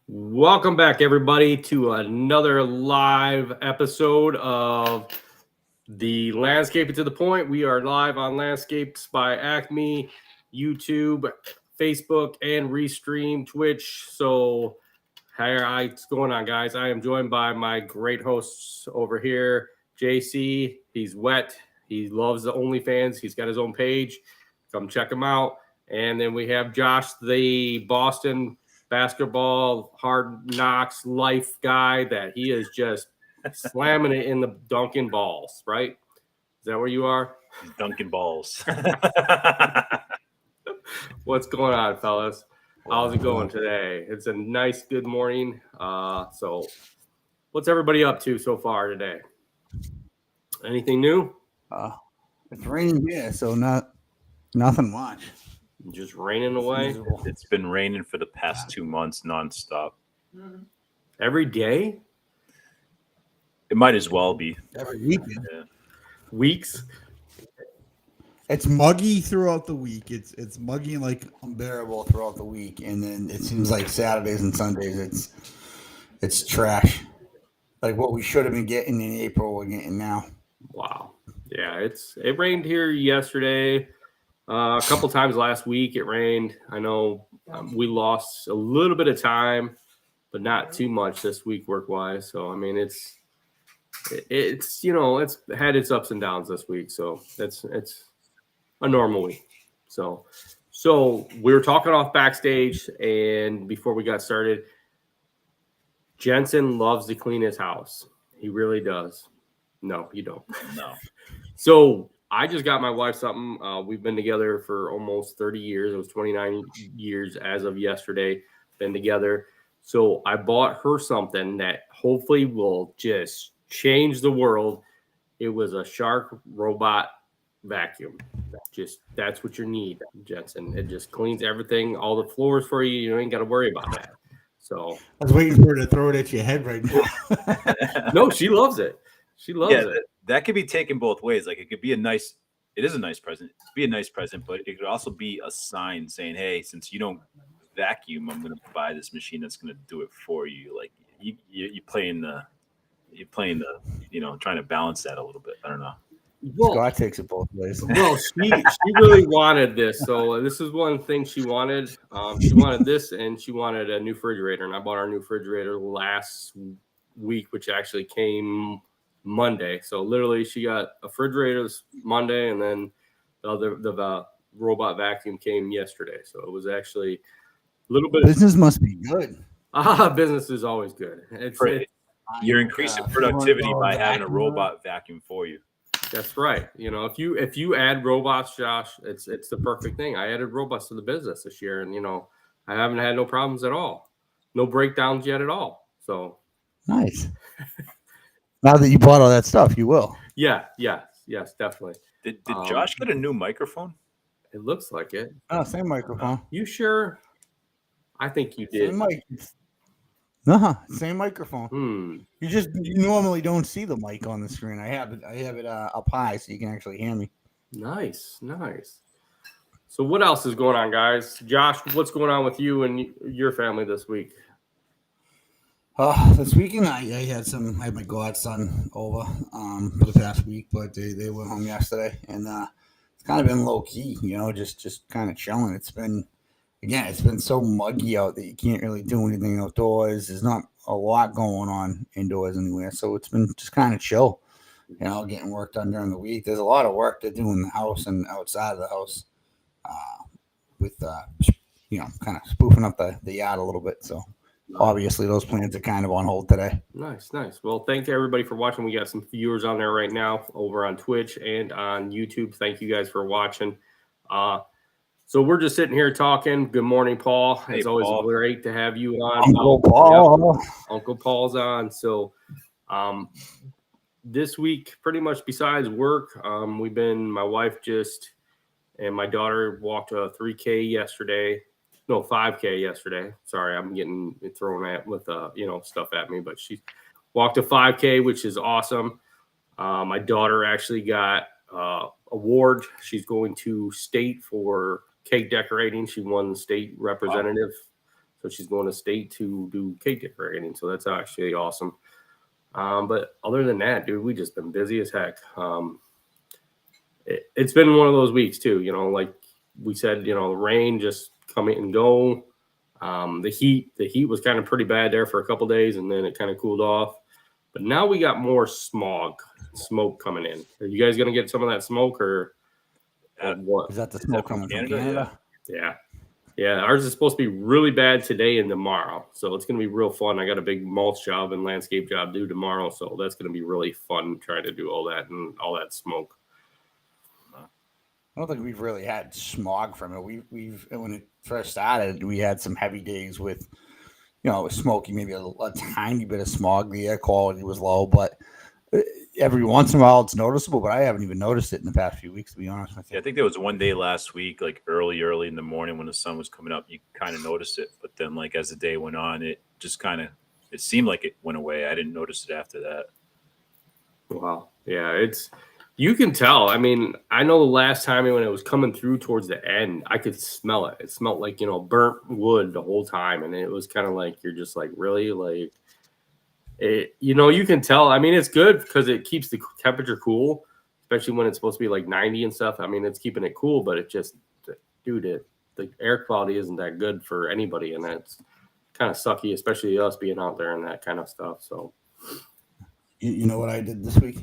Welcome back, everybody, to another live episode of the Landscaping to the Point. We are live on Landscapes by Acme, YouTube, Facebook, and Restream, Twitch. So, hi, what's going on, guys? I am joined by my great hosts over here, JC. He's wet. He loves the OnlyFans. He's got his own page. Come check him out. And then we have Josh, the Boston basketball hard knocks life guy that he is just slamming it in the Dunkin' balls, right? Is that where you are? Dunkin' balls. What's going on, fellas? How's it going today? It's a nice, good morning. So what's everybody up to so far today? Anything new? It's raining here, so nothing much. Just raining away? It's been raining for the past 2 months nonstop. Every day? It might as well be. Every weekend. Yeah. Weeks? It's muggy throughout the week. It's muggy and like unbearable throughout the week, and then it seems like Saturdays and Sundays it's trash. Like what we should have been getting in April, we're getting now. Wow. Yeah, it rained here yesterday. A couple times last week it rained. I know we lost a little bit of time, but not too much this week work-wise. So I mean, it's it's had its ups and downs this week. So it's a normal week. So we were talking off backstage, and before we got started, Jensen loves to clean his house. He really does. No, you don't. No. So I just got my wife something. We've been together for almost 30 years. It was 29 years as of yesterday. Been together. So I bought her something that hopefully will just change the world. It was a Shark robot vacuum. That's what you need, Jensen. It just cleans everything, all the floors for you. You ain't got to worry about that. So I was waiting for her to throw it at your head right now. no, she loves it. She loves it. That could be taken both ways. Like it is a nice present. It'd be a nice present, but it could also be a sign saying, hey, since you don't vacuum, I'm going to buy this machine that's going to do it for you. Like you're playing the, trying to balance that a little bit. I don't know. Well, Scott takes it both ways. Well, she really wanted this. So this is one thing she wanted. She wanted this, and she wanted a new refrigerator. And I bought our new refrigerator last week, which actually came Monday. So literally, she got a refrigerator this Monday, and then the robot vacuum came yesterday. So it was actually a little bit. Business must be good. Business is always good. You're increasing productivity by having a robot vacuum for you. That's right. If you add robots, Josh, it's the perfect thing. I added robots to the business this year, and I haven't had no problems at all, no breakdowns yet at all. So nice. Now that you bought all that stuff, you will. Yeah, yes, definitely. Did Josh get a new microphone? It looks like it. Oh, same microphone. You sure? I think you did. Same mic. Same microphone. You normally don't see the mic on the screen. I have it up high so you can actually hear me. Nice. So what else is going on, guys? Josh, what's going on with you and your family this week? This weekend I had my godson over for the past week, but they went home yesterday, and it's kind of been low key, just kind of chilling. It's been so muggy out that you can't really do anything outdoors. There's not a lot going on indoors anywhere, so it's been just kind of chill, getting work done during the week. There's a lot of work to do in the house and outside of the house, with kind of spoofing up the yard a little bit. So obviously those plans are kind of on hold today. Nice. Well, thank you everybody for watching. We got some viewers on there right now over on Twitch and on YouTube. Thank you guys for watching. So we're just sitting here talking. Good morning, Paul. Hey, it's always Paul. Great to have you on. Uncle Paul. Yep. Uncle Paul's on. So this week, pretty much besides work, my wife and my daughter walked a 3K yesterday. No, 5K yesterday. Sorry, I'm getting thrown at with stuff at me, but she walked a 5K, which is awesome. My daughter actually got award. She's going to state for cake decorating. She won the state representative. So she's going to state to do cake decorating. So that's actually awesome. But other than that, dude, we just been busy as heck. It's been one of those weeks too, you know, like we said, you know, the rain just come in and go. The heat was kind of pretty bad there for a couple days, and then it kind of cooled off. But now we got more smoke coming in. Are you guys gonna get some of that smoke or what? Is that the smoke coming from Canada? Yeah. Ours is supposed to be really bad today and tomorrow, so it's gonna be real fun. I got a big mulch job and landscape job due tomorrow, so that's gonna be really fun trying to do all that and all that smoke. I don't think we've really had smog from it. We've when it first started, we had some heavy days with, you know, it was smoky, maybe a tiny bit of smog. The air quality was low, but every once in a while it's noticeable. But I haven't even noticed it in the past few weeks, to be honest with you. Yeah, I think there was one day last week, like early in the morning when the sun was coming up, you kind of noticed it. But then, like as the day went on, it just it seemed like it went away. I didn't notice it after that. Wow. Yeah, you can tell. I mean, I know the last time when it was coming through towards the end, I could smell it. It smelled like, you know, burnt wood the whole time. And it was kind of like, you're just like, really? Like, you know, you can tell. I mean, it's good because it keeps the temperature cool, especially when it's supposed to be like 90 and stuff. I mean, it's keeping it cool, but it just, dude, the air quality isn't that good for anybody. And that's kind of sucky, especially us being out there and that kind of stuff. So, you know what I did this week?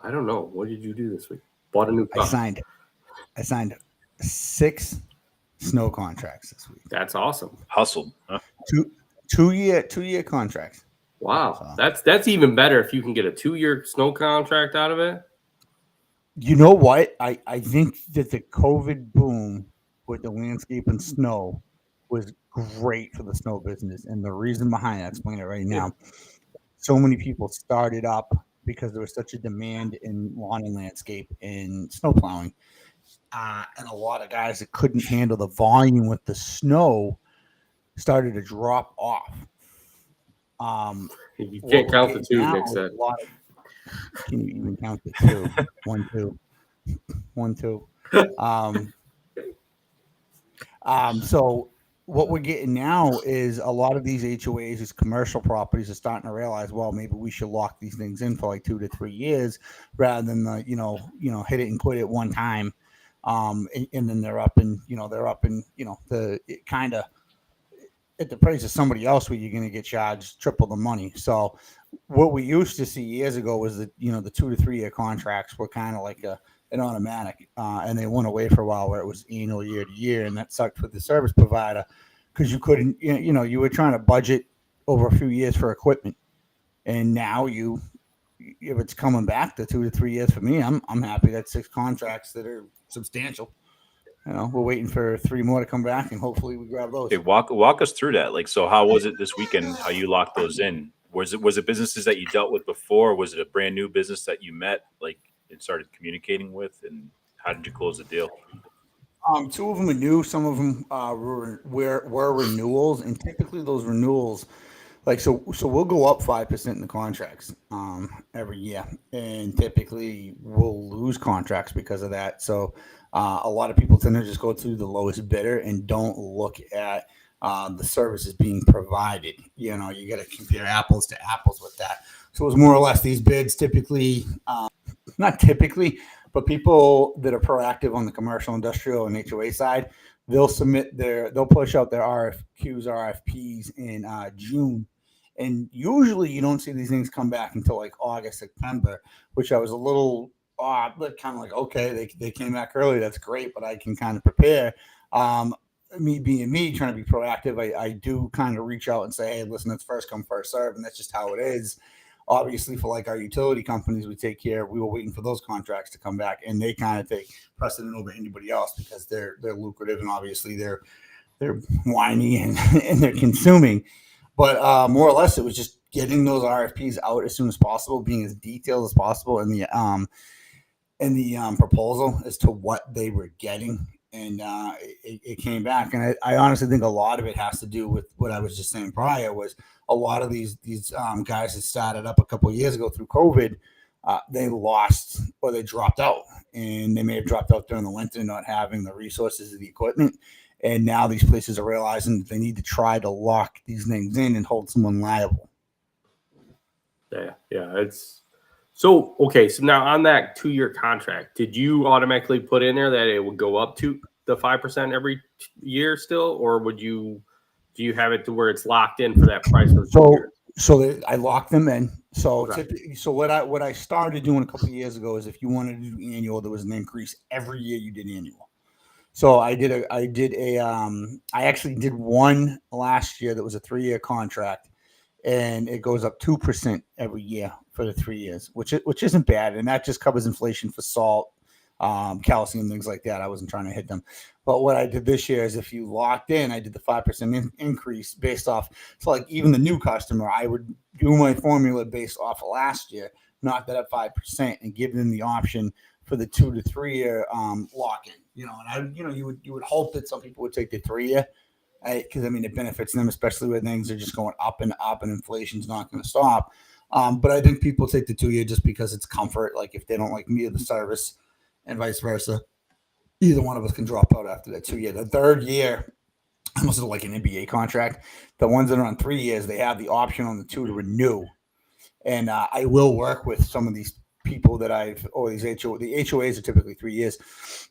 I don't know. What did you do this week? Bought a new car. I signed 6 snow contracts this week. That's awesome. Hustled, huh? Two year contracts. Wow. So, that's even better if you can get a 2-year snow contract out of it. You know what? I think that the COVID boom with the landscape and snow was great for the snow business. And the reason behind it, I'll explain it right now. So many people started up because there was such a demand in lawn and landscape and snow plowing. And a lot of guys that couldn't handle the volume with the snow started to drop off. You can't count the 2, Nick said. Can you even count the 2? 1, 2. 1, 2. So what we're getting now is a lot of these HOAs, these commercial properties, are starting to realize, well, maybe we should lock these things in for like 2 to 3 years rather than the, you know, hit it and quit it one time. And then they're up and, it kind of at the price of somebody else where you're going to get charged triple the money. So what we used to see years ago was that, the 2 to 3 year contracts were kind of like an automatic, and they went away for a while where it was annual, year to year, and that sucked for the service provider because you couldn't, you were trying to budget over a few years for equipment, and now if it's coming back to 2 to 3 years for me, I'm happy. That's 6 contracts that are substantial. We're waiting for 3 more to come back, and hopefully we grab those. Okay, walk us through that. Like, so how was it this weekend? How you locked those in? Was it businesses that you dealt with before? Or was it a brand new business that you met, like, and started communicating with? And how did you close the deal? 2 of them are new. Some of them were renewals, and typically those renewals, like so we'll go up 5% in the contracts every year, and typically we'll lose contracts because of that. So a lot of people tend to just go to the lowest bidder and don't look at the services being provided. You got to compare apples to apples with that. So it was more or less these bids typically, not typically, but people that are proactive on the commercial, industrial, and HOA side, they'll push out their RFQs, RFPs in June. And usually you don't see these things come back until like August, September, which I was a little odd, but kind of like, okay, they came back early. That's great, but I can kind of prepare. Me being me, trying to be proactive, I do kind of reach out and say, hey, listen, it's first come, first serve, and that's just how it is. Obviously, for like our utility companies we take care of, we were waiting for those contracts to come back, and they kind of take precedent over anybody else because they're lucrative, and obviously they're whiny and they're consuming. But more or less, it was just getting those RFPs out as soon as possible, being as detailed as possible in the proposal as to what they were getting. And it came back. And I honestly think a lot of it has to do with what I was just saying prior, was a lot of these guys that started up a couple of years ago through COVID, they lost or they dropped out. And they may have dropped out during the winter, not having the resources of the equipment. And now these places are realizing that they need to try to lock these things in and hold someone liable. Yeah. It's so okay. So now on that 2-year contract, did you automatically put in there that it would go up to the 5% every year still, or do you have it to where it's locked in for that price for 2 years? I locked them in. So Okay. what I started doing a couple of years ago is if you wanted to do annual, there was an increase every year you did annual. So I actually did one last year that was a 3-year contract, and it goes up 2% every year for the 3 years, which isn't bad, and that just covers inflation for salt, calcium, things like that. I wasn't trying to hit them, but what I did this year is if you locked in, I did the 5% increase based off. So like even the new customer, I would do my formula based off of last year, knock that up 5%, and give them the option for the 2 to 3 year lock in. And you would hope that some people would take the 3 year. Because it benefits them, especially when things are just going up and up, and inflation's not going to stop. But I think people take the 2 year just because it's comfort. Like if they don't like me or the service, and vice versa, either one of us can drop out after that 2 year. The 3rd year, almost like an NBA contract. The ones that are on 3 years, they have the option on the 2 to renew. And I will work with some of these people that the HOAs are typically 3 years,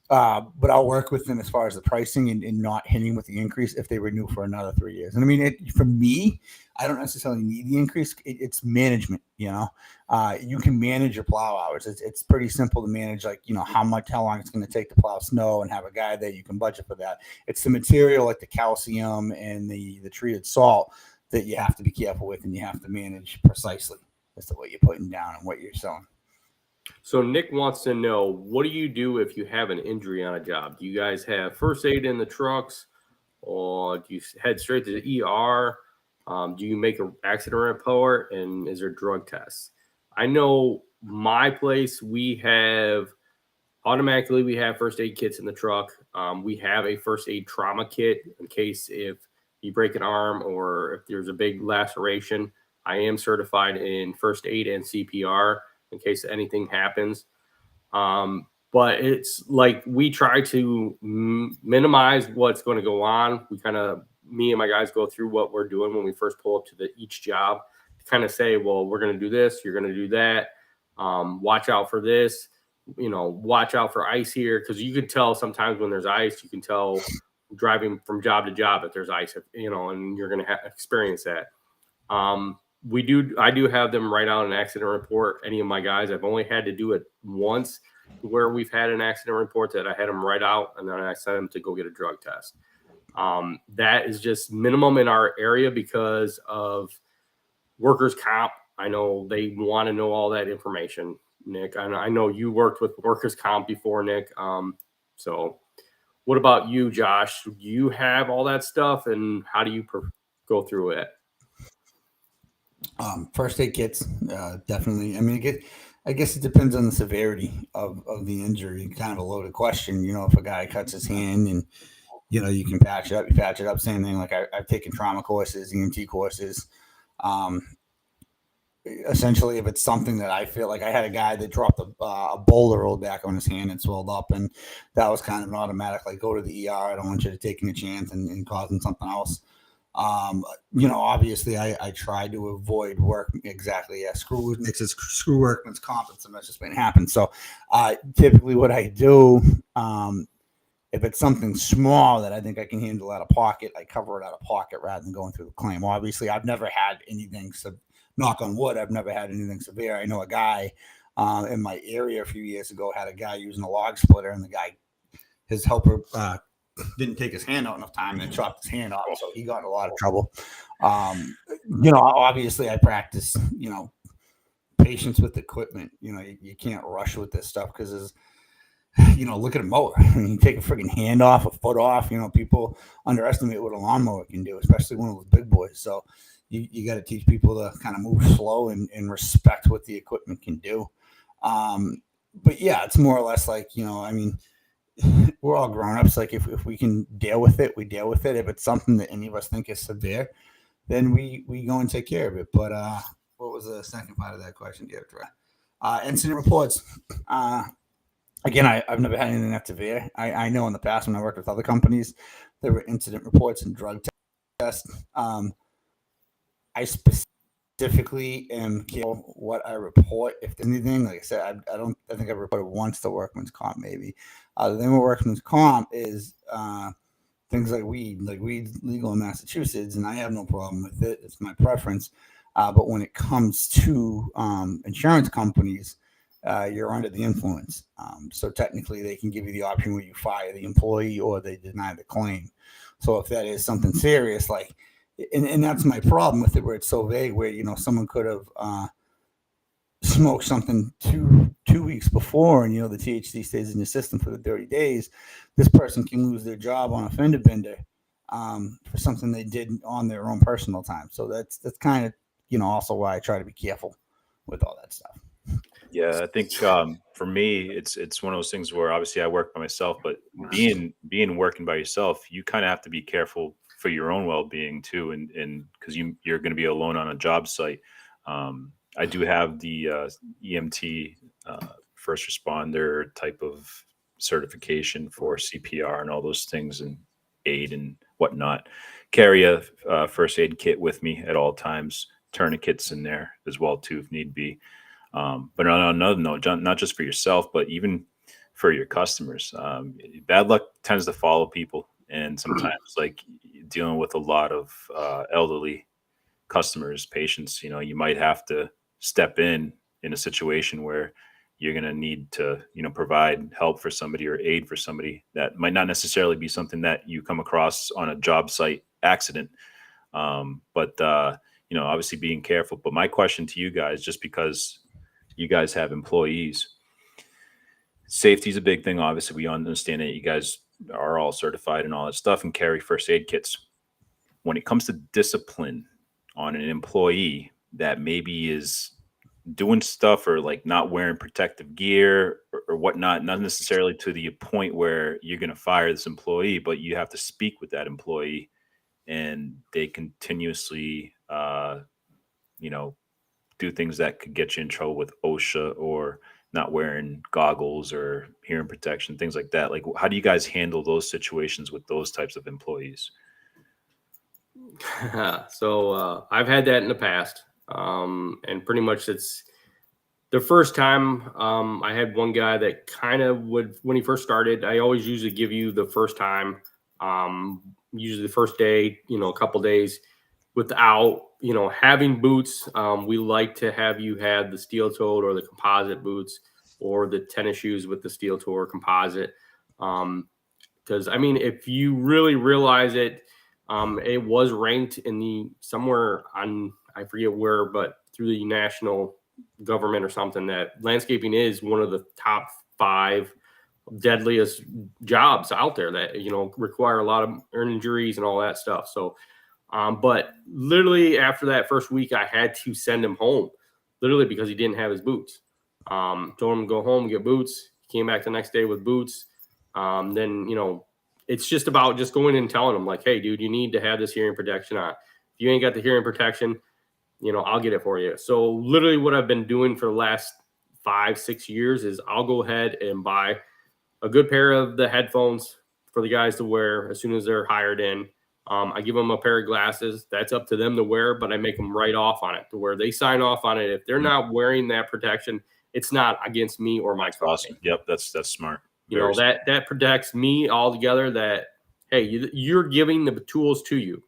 but I'll work with them as far as the pricing and not hitting with the increase if they renew for another 3 years. And for me, I don't necessarily need the increase. It's management. You can manage your plow hours. It's pretty simple to manage, how long it's going to take to plow snow and have a guy there. You can budget for that. It's the material like the calcium and the treated salt that you have to be careful with, and you have to manage precisely as to what you're putting down and what you're selling. So Nick wants to know, what do you do if you have an injury on a job? Do you guys have first aid in the trucks, or do you head straight to the ER? Do you make an accident report, and is there drug tests? I know my place, we have first aid kits in the truck. We have a first aid trauma kit in case if you break an arm or if there's a big laceration. I am certified in first aid and CPR in case anything happens. But it's like we try to minimize what's going to go on. Me and my guys go through what we're doing when we first pull up to each job to kind of say, well, we're going to do this, you're going to do that. Watch out for this, watch out for ice here. Cause you can tell sometimes when there's ice, you can tell driving from job to job if there's ice, and you're going to experience that. I do have them write out an accident report. Any of my guys, I've only had to do it once where we've had an accident report that I had them write out, and then I sent them to go get a drug test. That is just minimum in our area because of workers' comp. I know they want to know all that information, Nick. I know you worked with workers' comp before, Nick. So what about you, Josh? Do you have all that stuff, and how do you go through it? First aid kits, definitely. I guess it depends on the severity of the injury. Kind of a loaded question. If a guy cuts his hand and, you can patch it up, you patch it up. Same thing. Like I've taken trauma courses, EMT courses. Essentially, if it's something that I feel like I had a guy that dropped a boulder rolled back on his hand and swelled up, and that was kind of an automatic, like, go to the ER. I don't want you to taking a chance and causing something else. Obviously I try to avoid work exactly. Yeah. Screw workman's comp. That's just been happening. So, typically what I do, if it's something small that I think I can handle out of pocket, I cover it out of pocket rather than going through the claim. Obviously I've never had anything, knock on wood, I've never had anything severe. I know a guy, in my area a few years ago had a guy using a log splitter, and his helper, didn't take his hand out enough time and chopped his hand off, so he got in a lot of trouble. Obviously I practice, patience with equipment. You can't rush with this stuff because look at a mower. You take a freaking hand off, a foot off. People underestimate what a lawnmower can do, especially one of those big boys. So you got to teach people to kind of move slow and respect what the equipment can do. But yeah, it's more or less like, we're all grown-ups. Like if we can deal with it, we deal with it. If it's something that any of us think is severe, then we go and take care of it. But what was the second part of that question? Incident reports. Again, I've never had anything that severe. I know in the past when I worked with other companies, there were incident reports and drug tests. I specifically am careful what I report. If there's anything, like I said, I think I reported once to workman's comp, maybe. The thing with workman's comp is things like weed. Like weed's legal in Massachusetts, and I have no problem with it. It's my preference. But when it comes to insurance companies, you're under the influence. So technically, they can give you the option where you fire the employee or they deny the claim. So if that is something serious, like, and that's my problem with it, where it's so vague, where someone could have smoked something two weeks before, and the THC stays in your system for the 30 days. This person can lose their job on a fender bender for something they did on their own personal time. So that's kind of also why I try to be careful with all that stuff. Yeah, I think for me, it's one of those things where obviously I work by myself, but being working by yourself, you kind of have to be careful for your own well-being too, and because you're going to be alone on a job site. I do have the EMT first responder type of certification for CPR and all those things and aid and whatnot. Carry a first aid kit with me at all times. Tourniquets in there as well too if need be. But on another note, not just for yourself, but even for your customers. Bad luck tends to follow people, and sometimes like dealing with a lot of elderly customers, patients, you might have to step in a situation where you're going to need to, provide help for somebody or aid for somebody that might not necessarily be something that you come across on a job site accident. But obviously being careful. But my question to you guys, just because you guys have employees, safety is a big thing. Obviously, we understand that you guys are all certified and all that stuff and carry first aid kits. When it comes to discipline on an employee that maybe is doing stuff or like not wearing protective gear or whatnot, not necessarily to the point where you're going to fire this employee, but you have to speak with that employee and they continuously, do things that could get you in trouble with OSHA or not wearing goggles or hearing protection, things like that. Like, how do you guys handle those situations with those types of employees? So I've had that in the past. And pretty much it's the first time I had one guy that kind of would, when he first started, I always usually give you the first time, usually the first day, a couple days without, having boots. We like to have you have the steel toed or the composite boots or the tennis shoes with the steel toe or composite. Because if you really realize it, it was ranked in somewhere on, I forget where, but through the national government or something, that landscaping is one of the top 5 deadliest jobs out there that, require a lot of injuries and all that stuff. So, but literally after that first week, I had to send him home literally because he didn't have his boots. Told him to go home, get boots. He came back the next day with boots. Then, it's just about just going and telling him like, hey, dude, you need to have this hearing protection on. If you ain't got the hearing protection, I'll get it for you. So literally what I've been doing for the last 5-6 years is I'll go ahead and buy a good pair of the headphones for the guys to wear as soon as they're hired in. I give them a pair of glasses. That's up to them to wear, but I make them write off on it to where they sign off on it. If they're not wearing that protection, it's not against me or my company. Awesome. Yep, that's smart. That protects me altogether. That, hey, you're giving the tools to you.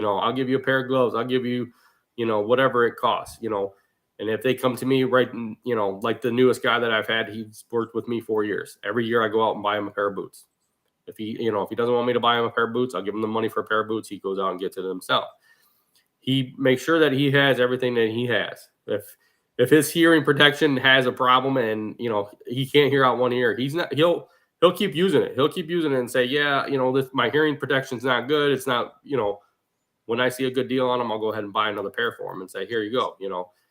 I'll give you a pair of gloves. I'll give you, whatever it costs. And if they come to me like the newest guy that I've had, he's worked with me 4 years. Every year I go out and buy him a pair of boots. If he doesn't want me to buy him a pair of boots, I'll give him the money for a pair of boots. He goes out and gets it himself. He makes sure that he has everything that he has. If his hearing protection has a problem and he can't hear out one ear, he'll keep using it. He'll keep using it and say, yeah, my hearing protection's not good. It's not, when I see a good deal on him, I'll go ahead and buy another pair for him and say, here you go.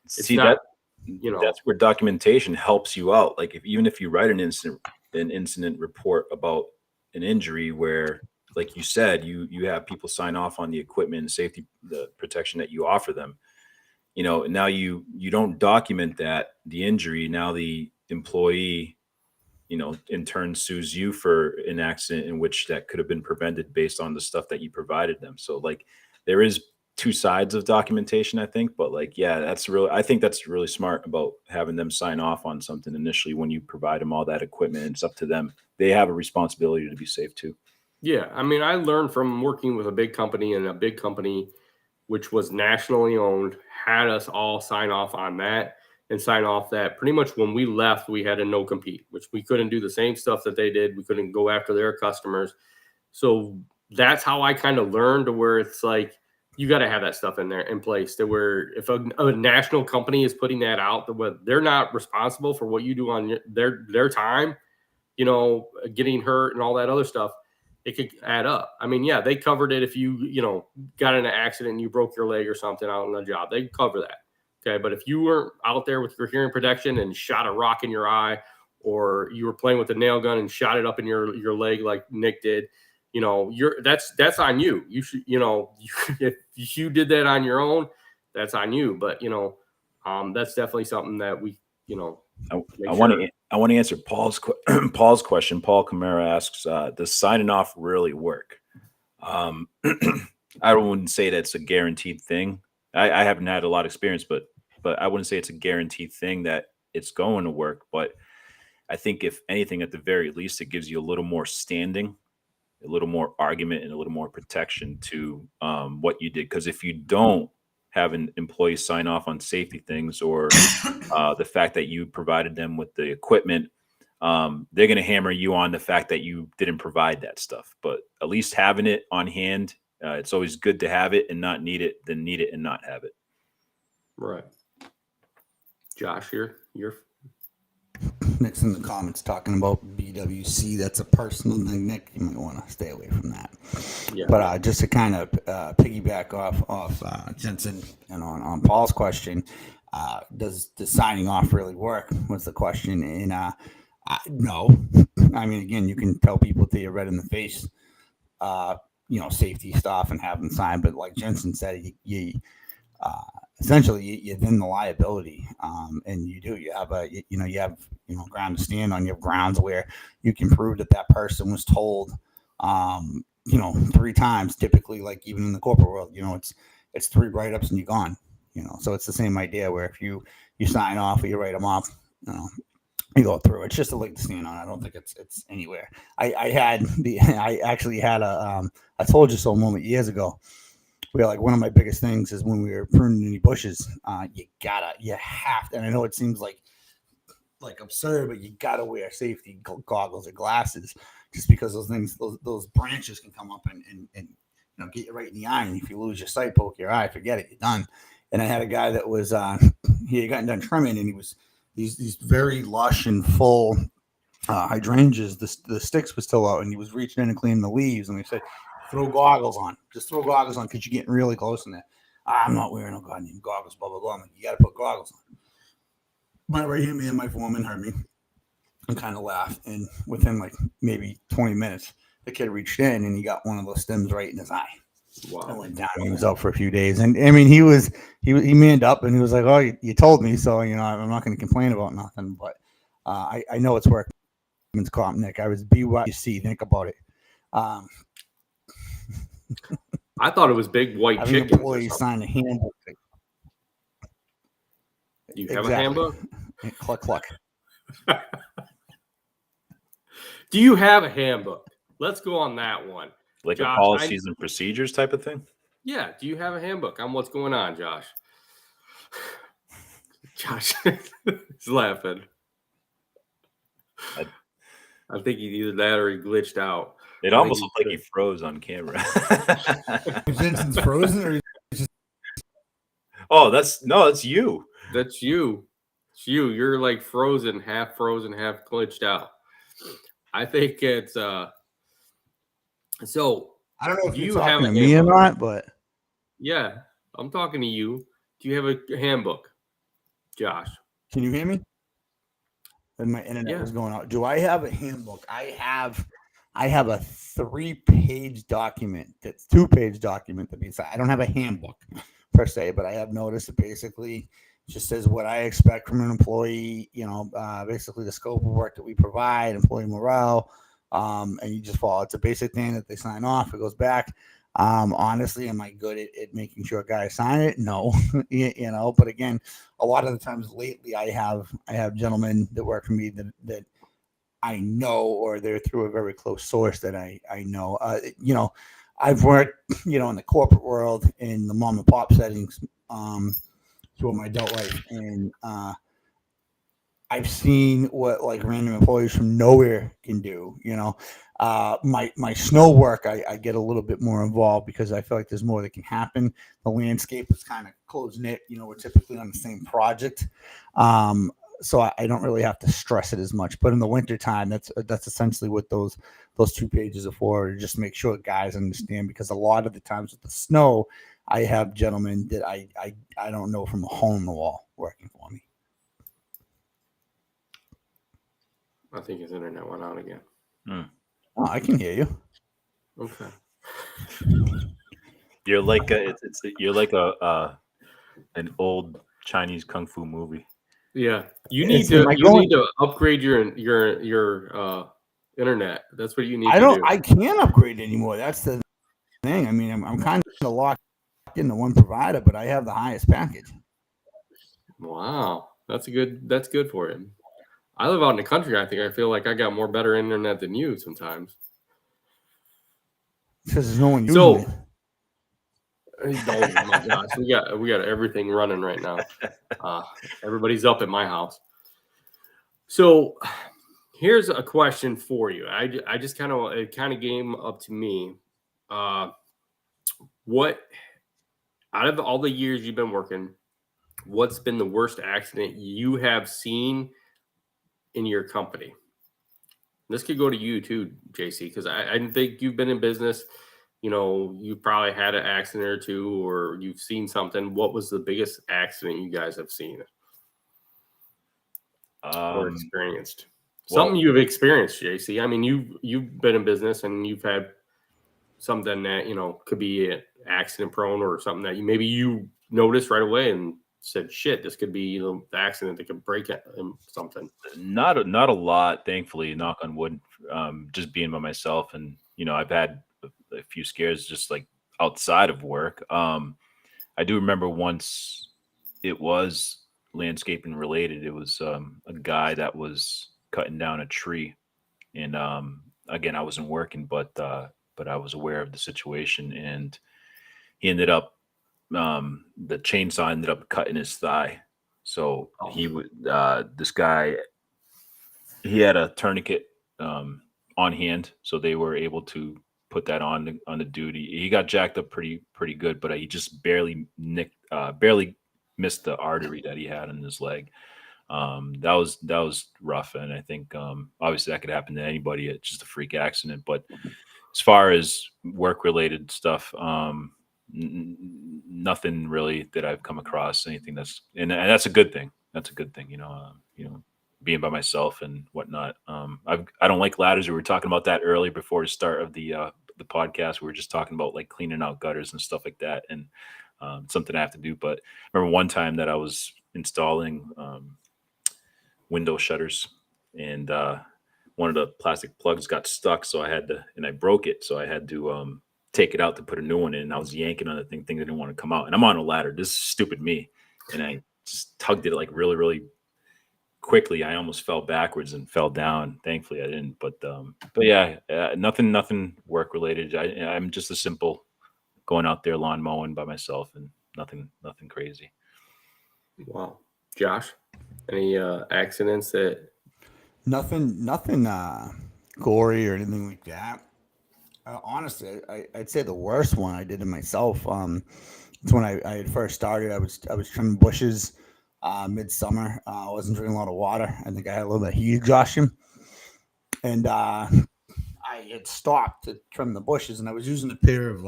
That's where documentation helps you out. Like even if you write an incident report about an injury where, like you said, you have people sign off on the equipment and safety, the protection that you offer them. Now you don't document the injury. Now the employee, in turn sues you for an accident in which that could have been prevented based on the stuff that you provided them. So like there is two sides of documentation, I think, but like, yeah, I think that's really smart about having them sign off on something initially when you provide them all that equipment. It's up to them. They have a responsibility to be safe too. Yeah. I mean, I learned from working with a big company, and a big company, which was nationally owned, had us all sign off on that and sign off that pretty much when we left, we had a no compete, which we couldn't do the same stuff that they did. We couldn't go after their customers. So that's how I kind of learned, to where it's like, you got to have that stuff in place, to where if a national company is putting that out, they're not responsible for what you do on their time, getting hurt and all that other stuff. It could add up. I mean, yeah, they covered it if you got in an accident and you broke your leg or something out on the job. They cover that. Okay. But if you weren't out there with your hearing protection and shot a rock in your eye, or you were playing with a nail gun and shot it up in your leg like Nick did, that's on you. You should, if you did that on your own, that's on you. But that's definitely something that we, I want to answer Paul's question. Paul Camara asks, does signing off really work? I wouldn't say that's a guaranteed thing. I haven't had a lot of experience, but I wouldn't say it's a guaranteed thing that it's going to work. But I think if anything, at the very least, it gives you a little more standing, a little more argument, and a little more protection to what you did. Because if you don't have an employee sign off on safety things, or the fact that you provided them with the equipment, they're going to hammer you on the fact that you didn't provide that stuff. But at least having it on hand, it's always good to have it and not need it than need it and not have it. Right. Josh, you're Nick's in the comments talking about BWC. That's a personal thing, Nick. You might want to stay away from that. Yeah. But just to kind of piggyback off Jensen and on Paul's question, does signing off really work? Was the question. And no. I mean, again, you can tell people till you're red in the face, safety stuff and have them sign. But like Jensen said, essentially you then the liability, and you have ground to stand on. You have grounds where you can prove that person was told 3 times. Typically, like even in the corporate world, it's 3 write-ups and you're gone. So it's the same idea where if you sign off or you write them off, you go through. It's just a leg to stand on. I don't think it's anywhere. I actually had a I told you so moment years ago. Where like one of my biggest things is when we were pruning any bushes, you have to, and I know it seems like absurd, but you gotta wear safety goggles or glasses, just because those branches can come up and get you right in the eye. And if you lose your sight, poke your eye, forget it, you're done. And I had a guy that was he had gotten done trimming, and he was these very lush and full hydrangeas. The sticks was still out, and he was reaching in and cleaning the leaves, and we said, throw goggles on. Just throw goggles on because you're getting really close in there. I'm not wearing no goddamn goggles, blah, blah, blah. I'm like, you got to put goggles on. My right-hand man, my foreman, heard me and kind of laughed. And within like maybe 20 minutes, the kid reached in and he got one of those stems right in his eye. Wow. I went down. He was out for a few days. And I mean, he manned up and he was like, oh, you told me. So, I'm not going to complain about nothing. But I know it's working. Comp, Nick. I was BYC. Think about it. I thought it was big white chicken. Employees sign a handbook. Do you have a handbook? Cluck, cluck. Do you have a handbook? Let's go on that one. Like Josh, a policies and procedures type of thing? Yeah. Do you have a handbook on what's going on, Josh? Josh is laughing. I think either that or he glitched out. It almost looked like he froze on camera. Jensen's frozen, or just... Oh, that's you. That's you. It's you. You're like frozen, half glitched out. I think it's so. I don't know if you you're have talking a to me or handbook. not, but Yeah, I'm talking to you. Do you have a handbook, Josh? Can you hear me? And my internet was going out. Do I have a handbook? I have a 3-page document. That's 2-page document. I don't have a handbook per se, but I have noticed that basically just says what I expect from an employee, basically the scope of work that we provide, employee morale, and you just follow. It's a basic thing that they sign off. It goes back. Honestly, am I good at making sure guys sign it? No, but again, a lot of the times lately, I have gentlemen that work for me that I know, or they're through a very close source that I know. I've worked, in the corporate world, in the mom and pop settings, throughout my adult life, and I've seen what like random employees from nowhere can do. My snow work, I get a little bit more involved because I feel like there's more that can happen. The landscape is kind of close knit. We're typically on the same project. So I don't really have to stress it as much. But in the wintertime, that's essentially what those 2 pages are for, to just make sure guys understand, because a lot of the times with the snow, I have gentlemen that I don't know from a hole in the wall working for me. I think his internet went out again. Oh, I can hear you. Okay. You're like an old Chinese kung fu movie. Yeah, you need to upgrade your internet. That's what you need to do. I can't upgrade anymore. That's the thing. I mean, I'm kind of locked into one provider, but I have the highest package. Wow, that's good for him. I live out in the country. I think I feel like I got better internet than you sometimes. Because there's no one using it. Oh my gosh, we got everything running right now. Everybody's up at my house. So here's a question for you. I just kind of came up to me. What, out of all the years you've been working, what's been the worst accident you have seen in your company? This could go to you too, JC, because I think you've been in business. You've probably had an accident or two, or you've seen something. What was the biggest accident you guys have seen or experienced? Something you've experienced, JC. I mean, you've been in business and you've had something that could be accident prone, or something that you noticed right away and said, "Shit, this could be the accident that could break it," and something. Not a lot, thankfully. Knock on wood. Just being by myself, and I've had a few scares just like outside of work. I do remember once it was landscaping related. It was a guy that was cutting down a tree, and again, I wasn't working, but I was aware of the situation, and he ended up the chainsaw ended up cutting his thigh. So he would this guy, he had a tourniquet on hand, so they were able to put that on the dude. He got jacked up pretty good, but he just barely missed the artery that he had in his leg. That was rough, and I think obviously that could happen to anybody. It's just a freak accident. But as far as work related stuff, nothing really that I've come across. Anything and that's a good thing. That's a good thing. Being by myself and whatnot. I don't like ladders. We were talking about that earlier before the start of the podcast. We were just talking about like cleaning out gutters and stuff like that, and something I have to do. But I remember one time that I was installing window shutters, and one of the plastic plugs got stuck, so I broke it, so I had to take it out to put a new one in. And I was yanking on the thing didn't want to come out, and I'm on a ladder. This is stupid me, and I just tugged it like really, really quickly. I almost fell backwards and fell down. Thankfully I didn't, but yeah, nothing work related. I'm just a simple going out there lawn mowing by myself, and nothing crazy. Wow. Josh, any accidents that? Nothing gory or anything like that. Honestly, I'd say the worst one I did to myself. It's when I had first started. I was trimming bushes midsummer. I wasn't drinking a lot of water. I think I had a little bit of heat exhaustion, and I had stopped to trim the bushes, and I was using a pair of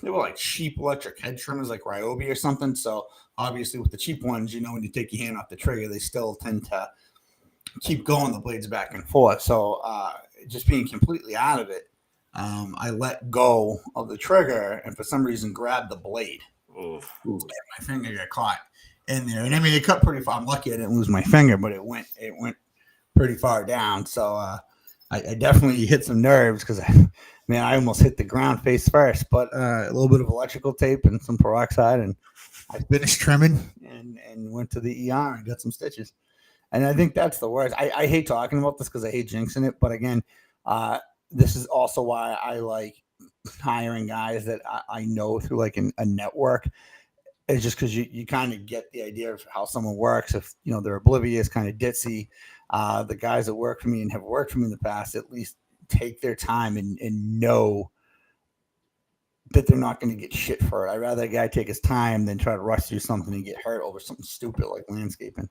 they were like cheap electric head trimmers, like Ryobi or something. So obviously, with the cheap ones, when you take your hand off the trigger, they still tend to keep going the blades back and forth. So just being completely out of it, I let go of the trigger and for some reason grabbed the blade. Oof. And my finger got caught. in there. And I mean, it cut pretty far. I'm lucky I didn't lose my finger, but it went pretty far down. So I definitely hit some nerves because I almost hit the ground face first. But a little bit of electrical tape and some peroxide, and I finished trimming and went to the ER and got some stitches. And I think that's the worst. I hate talking about this because I hate jinxing it. But again, this is also why I like hiring guys that I know through like a network. It's just because you kind of get the idea of how someone works. If they're oblivious, kind of ditzy, the guys that work for me and have worked for me in the past at least take their time and know that they're not going to get shit for it. I'd rather a guy take his time than try to rush through something and get hurt over something stupid like landscaping.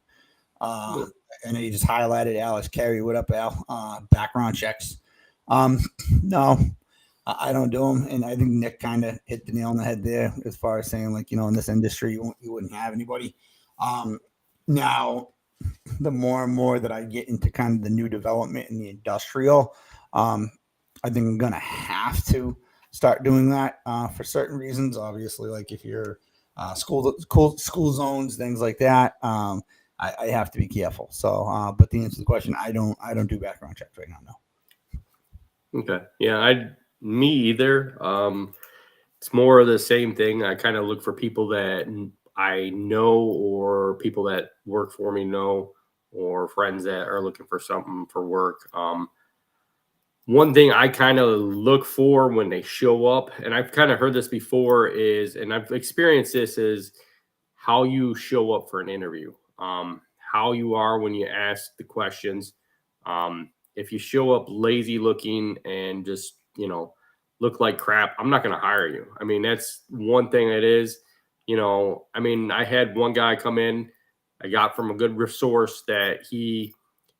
And then you just highlighted Alex Carey. What up, Al? Background checks. No, I don't do them. And I think Nick kind of hit the nail on the head there as far as saying, like, in this industry, you wouldn't have anybody. Now, the more and more that I get into kind of the new development in the industrial, I think I'm going to have to start doing that for certain reasons. Obviously, like if you're school zones, things like that, I have to be careful. So, but the answer to the question, I don't do background checks right now. No. Okay. Yeah, me either. It's more of the same thing. I kind of look for people that I know or people that work for me know or friends that are looking for something for work. One thing I kind of look for when they show up, and I've kind of heard this before and I've experienced this, is how you show up for an interview, how you are when you ask the questions. If you show up lazy looking and just, look like crap, I'm not going to hire you. I mean, that's one thing it is, I had one guy come in, I got from a good resource that he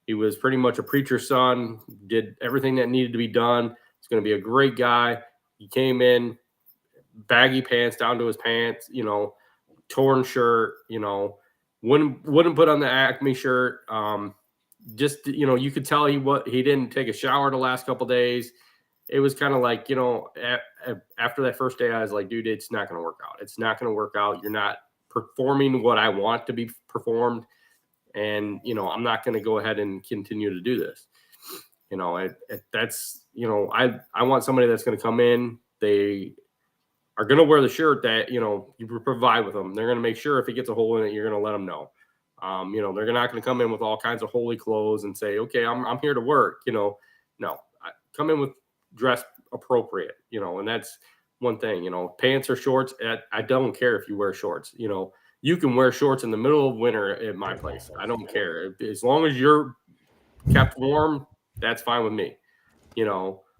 was pretty much a preacher's son, did everything that needed to be done. He's going to be a great guy. He came in, baggy pants down to his pants, torn shirt, wouldn't put on the Acme shirt. Just, you could tell he didn't take a shower the last couple of days. It was kind of like, after that first day, I was like, dude, it's not going to work out. It's not going to work out. You're not performing what I want to be performed. And, I'm not going to go ahead and continue to do this. That's, I want somebody that's going to come in. They are going to wear the shirt that, you provide with them. They're going to make sure if it gets a hole in it, you're going to let them know. They're not going to come in with all kinds of holy clothes and say, okay, I'm here to work. No, come in with dress appropriate, and that's one thing, pants or shorts. I don't care if you wear shorts, you can wear shorts in the middle of winter at my place. I don't care. As long as you're kept warm, that's fine with me,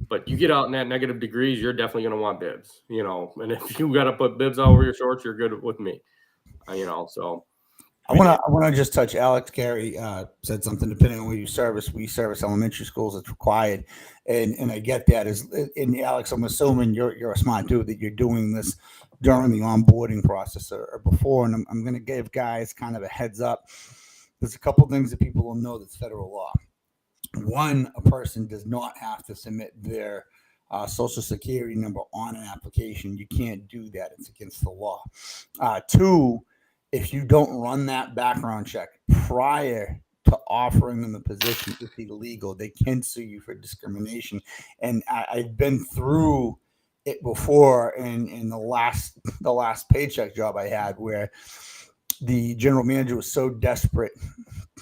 but you get out in that negative degrees, you're definitely going to want bibs, and if you got to put bibs all over your shorts, you're good with me, so. I want to just touch. Alex Carey said something. Depending on where you service, we service elementary schools. It's required, and I get that. And Alex, I'm assuming you're a smart dude that you're doing this during the onboarding process or before. And I'm going to give guys kind of a heads up. There's a couple things that people will know that's federal law. One, a person does not have to submit their social security number on an application. You can't do that. It's against the law. Two, if you don't run that background check prior to offering them the position, it's illegal. They can sue you for discrimination. And I've been through it before in the last paycheck job I had, where the general manager was so desperate.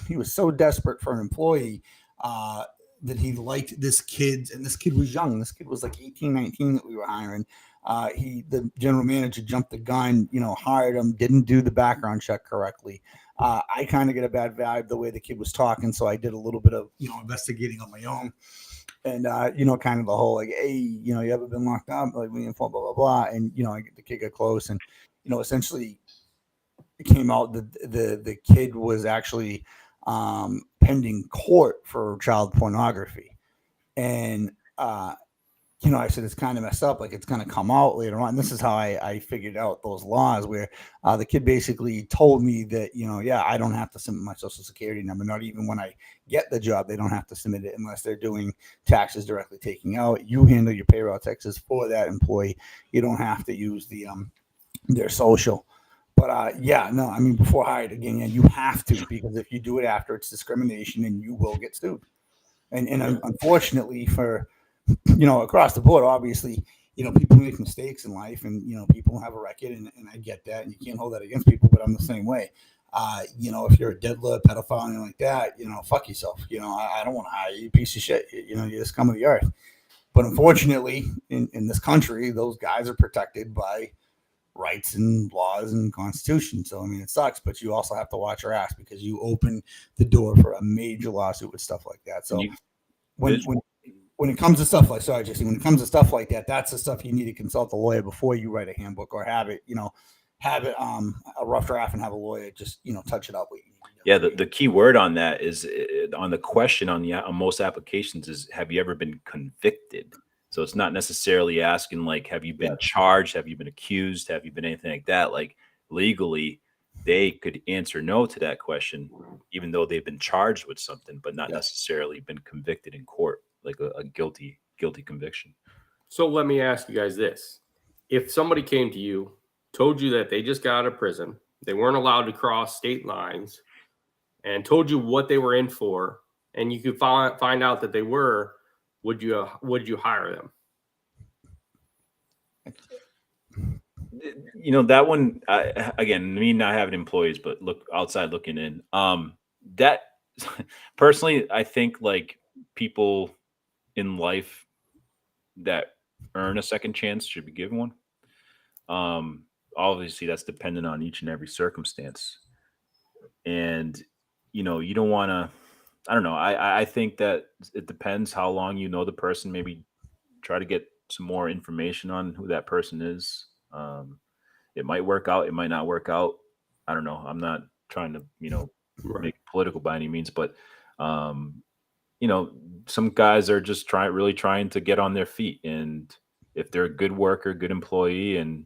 He was so desperate for an employee that he liked this kid, and this kid was young. This kid was like 18, 19 that we were hiring. The general manager jumped the gun, hired him, didn't do the background check correctly. I kind of get a bad vibe the way the kid was talking. So I did a little bit of, investigating on my own and, kind of the whole, like, hey, you ever been locked up? Like, blah, blah, blah, blah. And, the kid got close and, essentially it came out that the kid was actually pending court for child pornography. And, I said, it's kind of messed up. Like, it's going to come out later on. And this is how I figured out those laws where the kid basically told me that, I don't have to submit my social security number. Not even when I get the job, they don't have to submit it unless they're doing taxes directly taking out. You handle your payroll taxes for that employee. You don't have to use their social. But yeah, no, I mean, before hired again, yeah, you have to, because if you do it after, it's discrimination and you will get sued. And unfortunately for, across the board, obviously, people make mistakes in life, and, people have a record, and I get that, and you can't hold that against people, but I'm the same way. If you're a diddler, pedophile, anything like that, fuck yourself. I don't want to hire you, piece of shit. You're the scum of the earth. But unfortunately, in this country, those guys are protected by rights and laws and constitution. So, I mean, it sucks, but you also have to watch your ass, because you open the door for a major lawsuit with stuff like that. So when it comes to stuff like, sorry, Jesse, when it comes to stuff like that, that's the stuff you need to consult a lawyer before you write a handbook, or have it a rough draft, and have a lawyer just, touch it up. Yeah. The key word on that is on the question on most applications is, have you ever been convicted? So it's not necessarily asking like, have you been charged? Have you been accused? Have you been anything like that? Like legally, they could answer no to that question, even though they've been charged with something, but not necessarily been convicted in court, like a guilty conviction. So let me ask you guys this. If somebody came to you, told you that they just got out of prison, they weren't allowed to cross state lines, and told you what they were in for, and you could find out that they were, would you hire them? That one, again, me not having employees, but look outside looking in, that personally, I think like people in life that earn a second chance should be given one. Obviously that's dependent on each and every circumstance. And, you don't want to, I don't know. I think that it depends how long you know the person. Maybe try to get some more information on who that person is. It might work out. It might not work out. I don't know. I'm not trying to, make it political by any means, but, some guys are just really trying to get on their feet. And if they're a good worker, good employee, and,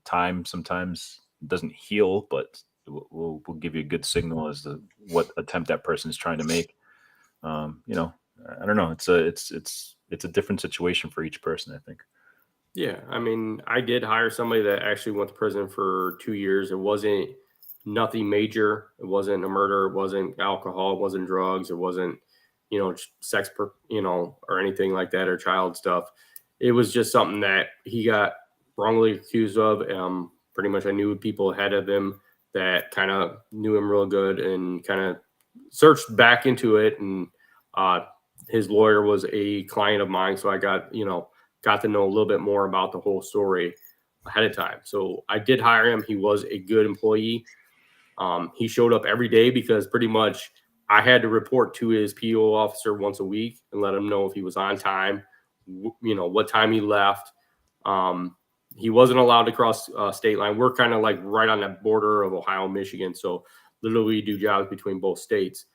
time sometimes doesn't heal, but we'll give you a good signal as to what attempt that person is trying to make. I don't know. It's a different situation for each person, I think. Yeah, I mean, I did hire somebody that actually went to prison for 2 years. It wasn't nothing major. It wasn't a murder. It wasn't alcohol. It wasn't drugs. It wasn't, sex, or anything like that, or child stuff. It was just something that he got wrongly accused of. Pretty much I knew people ahead of him that kind of knew him real good, and kind of searched back into it. And his lawyer was a client of mine. So I got to know a little bit more about the whole story ahead of time. So I did hire him. He was a good employee. He showed up every day, because pretty much I had to report to his PO officer once a week and let him know if he was on time, what time he left. He wasn't allowed to cross state line. We're kind of like right on that border of Ohio, Michigan. So literally we do jobs between both states.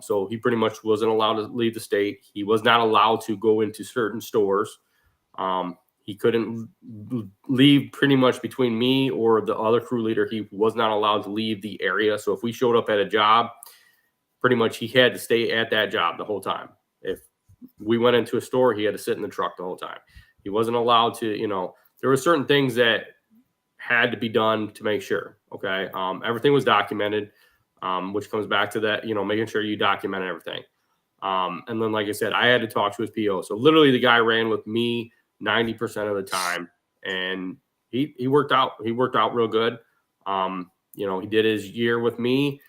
So he pretty much wasn't allowed to leave the state. He was not allowed to go into certain stores. He couldn't leave pretty much between me or the other crew leader. He was not allowed to leave the area. So if we showed up at a job, pretty much he had to stay at that job the whole time. If we went into a store, he had to sit in the truck the whole time. He wasn't allowed to, there were certain things that had to be done to make sure. Okay. Everything was documented, which comes back to that, making sure you document everything. And then, like I said, I had to talk to his PO. So literally the guy ran with me 90% of the time, and he worked out. He worked out real good. He did his year with me.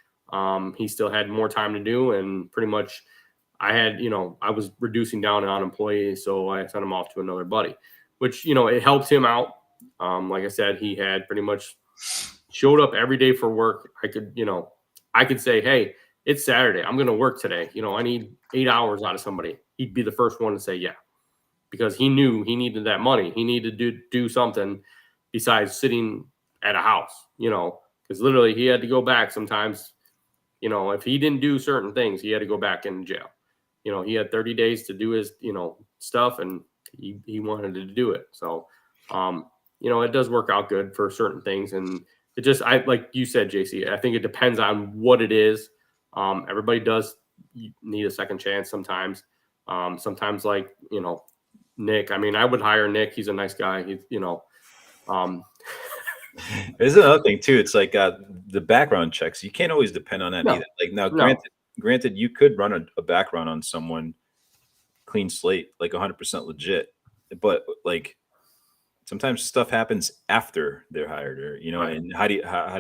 He still had more time to do, and pretty much I was reducing down on employees. So I sent him off to another buddy, which, it helped him out. Like I said, he had pretty much showed up every day for work. I could say, hey, it's Saturday, I'm going to work today. I need 8 hours out of somebody. He'd be the first one to say, yeah, because he knew he needed that money. He needed to do something besides sitting at a house, because literally he had to go back sometimes. If he didn't do certain things, he had to go back in jail. He had 30 days to do his, stuff, and he wanted to do it. So, it does work out good for certain things. And it just, like you said, JC, I think it depends on what it is. Everybody does need a second chance sometimes. Sometimes, like, Nick, I mean, I would hire Nick. He's a nice guy. He's, There's another thing too. It's like the background checks. You can't always depend on that No. either. Like now, No. granted, you could run a background on someone clean slate, like 100% legit, but like sometimes stuff happens after they're hired, or Right. and how do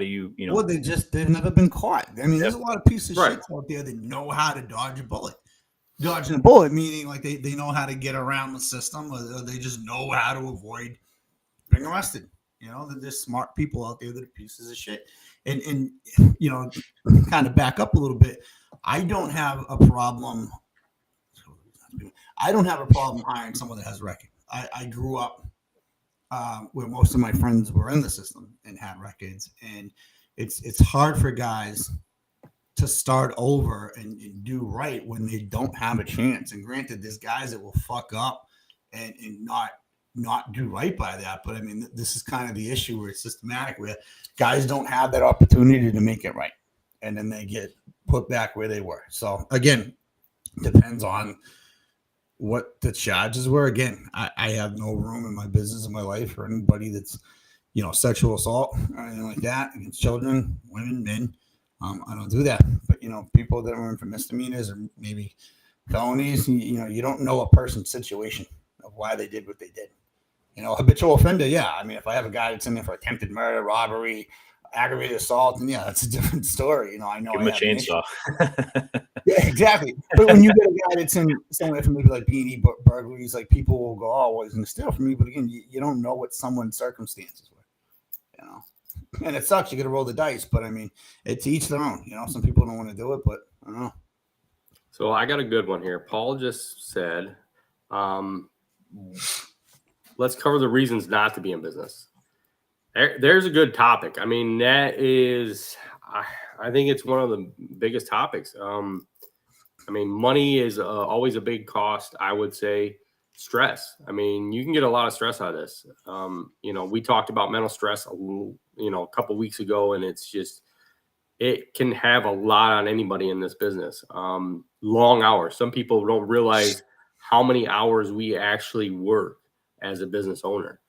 you Well, they've never been caught. I mean, there's a lot of pieces of Right. shit out there that know how to dodge a bullet. Dodging a bullet meaning like they know how to get around the system, or they just know how to avoid being arrested. There's smart people out there that are pieces of shit. And kind of back up a little bit. I don't have a problem hiring someone that has a record. I grew up where most of my friends were in the system and had records, and it's hard for guys to start over and do right when they don't have a chance. And granted, there's guys that will fuck up and not do right by that. But I mean, this is kind of the issue where it's systematic, where guys don't have that opportunity to make it right, and then they get put back where they were. So again, depends on what the charges were. Again, I have no room in my business, in my life, for anybody that's sexual assault or anything like that against children, women, men. I don't do that. But people that are in for misdemeanors or maybe felonies, you don't know a person's situation of why they did what they did. Habitual offender, yeah. I mean, if I have a guy that's in there for attempted murder, robbery, aggravated assault, then yeah, that's a different story. I know. give them a chainsaw? Yeah, exactly. But when you get a guy that's in somewhere for maybe like B&E burglaries, like people will go, "Oh, well, he's going to steal from me." But again, you don't know what someone's circumstances were. And it sucks. You got to roll the dice, but I mean, it's each their own. Some people don't want to do it, but I don't know. So I got a good one here. Paul just said, let's cover the reasons not to be in business. There's a good topic. I mean, that is, I think it's one of the biggest topics. I mean, money is always a big cost. I would say stress. I mean, you can get a lot of stress out of this. We talked about mental stress, a couple weeks ago, and it's just, it can have a lot on anybody in this business. Long hours. Some people don't realize how many hours we actually work as a business owner.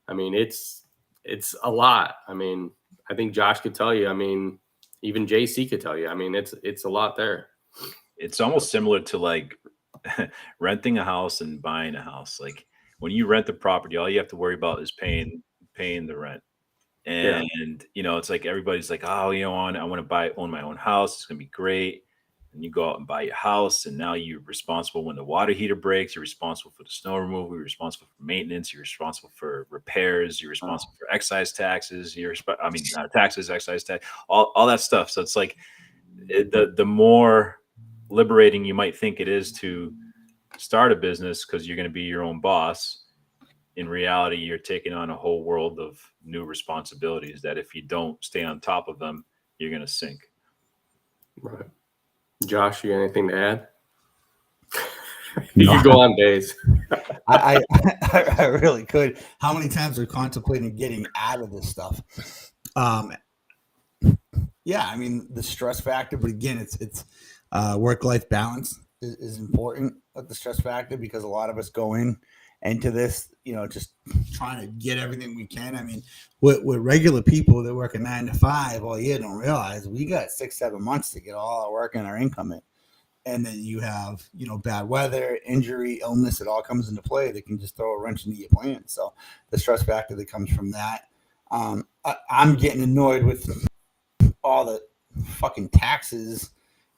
I mean, it's a lot. I mean, I think Josh could tell you. I mean, even JC could tell you. I mean, it's a lot there. It's almost similar to like renting a house and buying a house. Like when you rent the property, all you have to worry about is paying the rent. And it's like everybody's like, oh, I want to own my own house. It's gonna be great. And you go out and buy your house, and now you're responsible when the water heater breaks. You're responsible for the snow removal. You're responsible for maintenance. You're responsible for repairs. You're responsible for excise taxes. Taxes, excise tax, all that stuff. So it's like the more liberating you might think it is to start a business because you're going to be your own boss. In reality, you're taking on a whole world of new responsibilities that if you don't stay on top of them, you're going to sink. Right. Josh, you got anything to add? You could go on days. I really could. How many times are contemplating getting out of this stuff? Yeah, I mean the stress factor, but again, it's work-life balance is important with the stress factor, because a lot of us go into this, just trying to get everything we can. I mean, with regular people that work a 9 to 5 all year don't realize we got 6-7 months to get all our work and our income in. And then you have, bad weather, injury, illness, it all comes into play. They can just throw a wrench into your plan. So the stress factor that comes from that. I'm getting annoyed with all the fucking taxes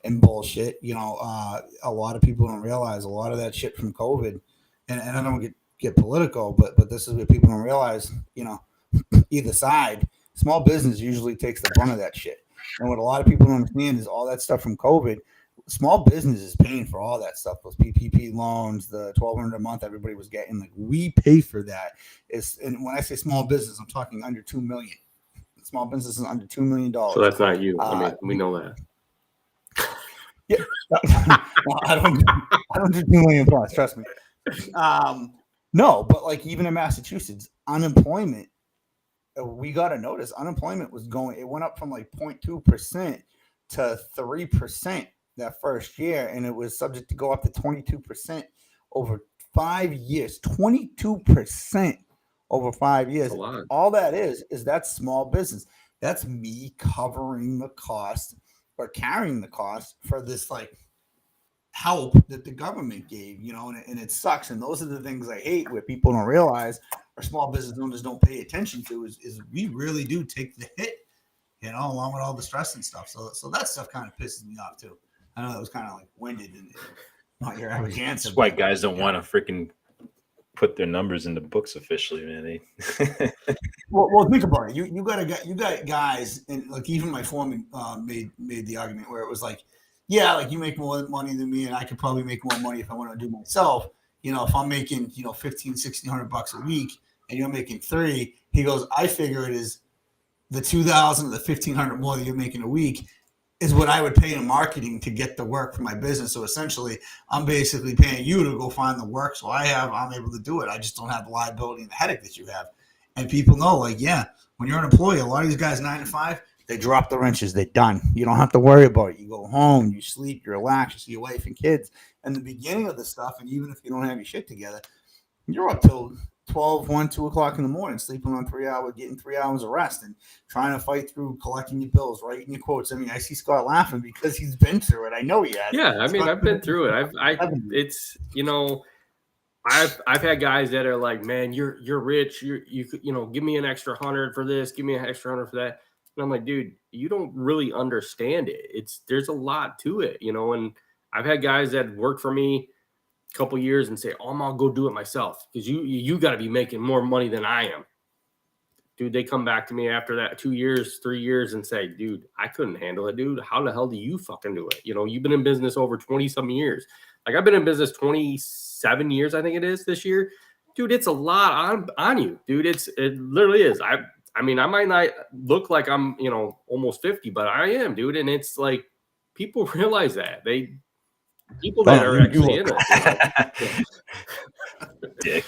and bullshit. A lot of people don't realize a lot of that shit from COVID. And I don't get political, but this is what people don't realize, either side. Small business usually takes the brunt of that shit. And what a lot of people don't understand is all that stuff from COVID, small business is paying for all that stuff. Those PPP loans, the $1,200 a month everybody was getting, like we pay for that. And when I say small business, I'm talking under $2 million. Small business is under $2 million. So that's not you. I mean, we know that. Yeah, I don't do $2 million plus. Trust me. No, but like even in Massachusetts, unemployment, we got to notice unemployment it went up from like 0.2% to 3% that first year. And it was subject to go up to 22% over 5 years, 22% over 5 years. A lot. All that is that's small business. That's me covering the cost or carrying the cost for this like help that the government gave, and it sucks. And those are the things I hate where people don't realize or small business owners don't pay attention to is we really do take the hit, along with all the stress and stuff. So that stuff kind of pisses me off too. I know that was kind of like winded and not your average answer. That's why guys don't want to freaking put their numbers in the books officially, man. Well, think about it. You got guys, and like even my foreman made the argument where it was like, yeah, like you make more money than me, and I could probably make more money if I want to do myself. If I'm making $1,500, $1,600 a week, and you're making $3, he goes, I figure it is the $2,000, the $1,500 more that you're making a week is what I would pay in marketing to get the work for my business. So essentially, I'm basically paying you to go find the work. So I'm able to do it. I just don't have the liability and the headache that you have. And people know, like, yeah, when you're an employee, a lot of these guys 9 to 5, they drop the wrenches. They're done. You don't have to worry about it. You go home, you sleep, you relax, you see your wife and kids. And the beginning of the stuff, and even if you don't have your shit together, you're up till 12, 1, 2 o'clock in the morning, sleeping on 3 hours, getting 3 hours of rest and trying to fight through collecting your bills, writing your quotes. I mean, I see Scott laughing because he's been through it. I know he has. Yeah. I mean, I've been through it. I've had guys that are like, man, you're rich. You give me an extra 100 for this, give me an extra 100 for that. And I'm like, dude, you don't really understand it. There's a lot to it, and I've had guys that work for me couple years and say, oh, I'm gonna go do it myself because you got to be making more money than I am. Dude, they come back to me after that 2 years, 3 years and say, dude, I couldn't handle it, dude. How the hell do you fucking do it? You've been in business over 20 some years. Like I've been in business 27 years, I think it is this year. Dude, it's a lot on you, dude. It literally is. I mean, I might not look like I'm, almost 50, but I am, dude. And it's like people realize that people that are actually in it. Dick.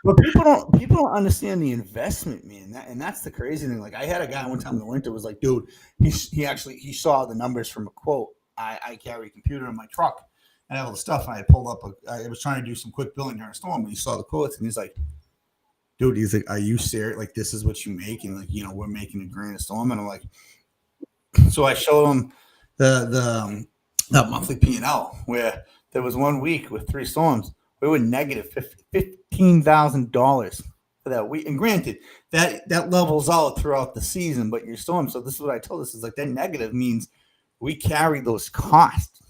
But people don't understand the investment, man. And that's the crazy thing. Like I had a guy one time in the winter was like, dude, he saw the numbers from a quote. I carry a computer in my truck and I have all the stuff. And I pulled up I was trying to do some quick billing during a storm and he saw the quotes and he's like, dude, he's like, are you serious? Like this is what you make? And like, we're making $1,000 a storm. And I'm like, so I showed him the monthly P&L where there was 1 week with 3 storms. We were negative $15,000 for that week. And granted, that levels out throughout the season, but your storm. So this is what I told us is like that negative means we carry those costs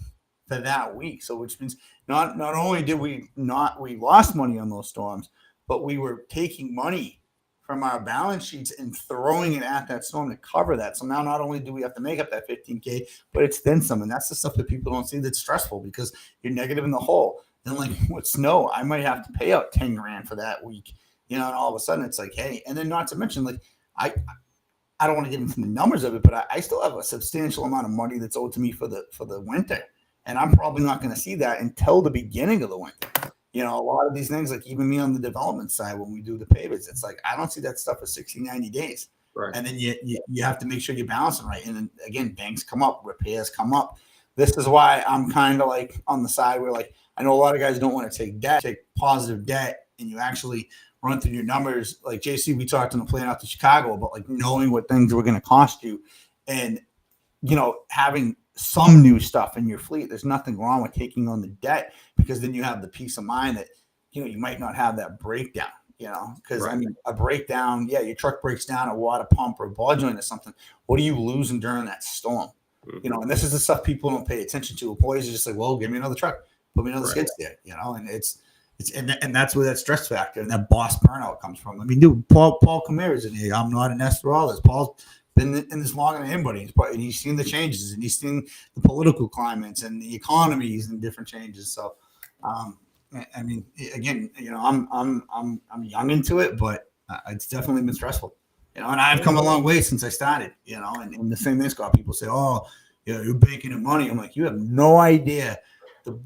for that week. So which means not only did we lost money on those storms, but we were taking money from our balance sheets and throwing it at that storm to cover that. So now not only do we have to make up that $15K, but it's then some. And that's the stuff that people don't see that's stressful because you're negative in the hole. Then like with snow, I might have to pay out $10,000 for that week, and all of a sudden it's like, hey, and then not to mention like I don't want to get into the numbers of it, but I still have a substantial amount of money that's owed to me for the winter. And I'm probably not going to see that until the beginning of the winter. A lot of these things, like even me on the development side, when we do the payments, it's like, I don't see that stuff for 60, 90 days. Right. And then you have to make sure you're balancing right. And then again, banks come up, repairs come up. This is why I'm kind of like on the side where like, I know a lot of guys don't want to take positive debt, and you actually run through your numbers. Like JC, we talked on the plane out to Chicago about like knowing what things were going to cost you and, having some new stuff in your fleet. There's nothing wrong with taking on the debt because then you have the peace of mind that, you might not have that breakdown, because right. I mean, a breakdown, yeah, your truck breaks down, a water pump or a ball joint or something. What are you losing during that storm? Mm-hmm. And this is the stuff people don't pay attention to. Employees are just like, well, give me another truck, put me another skids there, and it's and that's where that stress factor and that boss burnout comes from. I mean, dude, Paul Kamara is in here. I'm not an Esther all this. Paul's been in this longer than anybody, and he's seen the changes, and he's seen the political climates and the economies and different changes. So, I mean, again, I'm young into it, but it's definitely been stressful. And I've come a long way since I started. And the same thing, Scott. People say, "Oh, you're banking in money." I'm like, you have no idea. The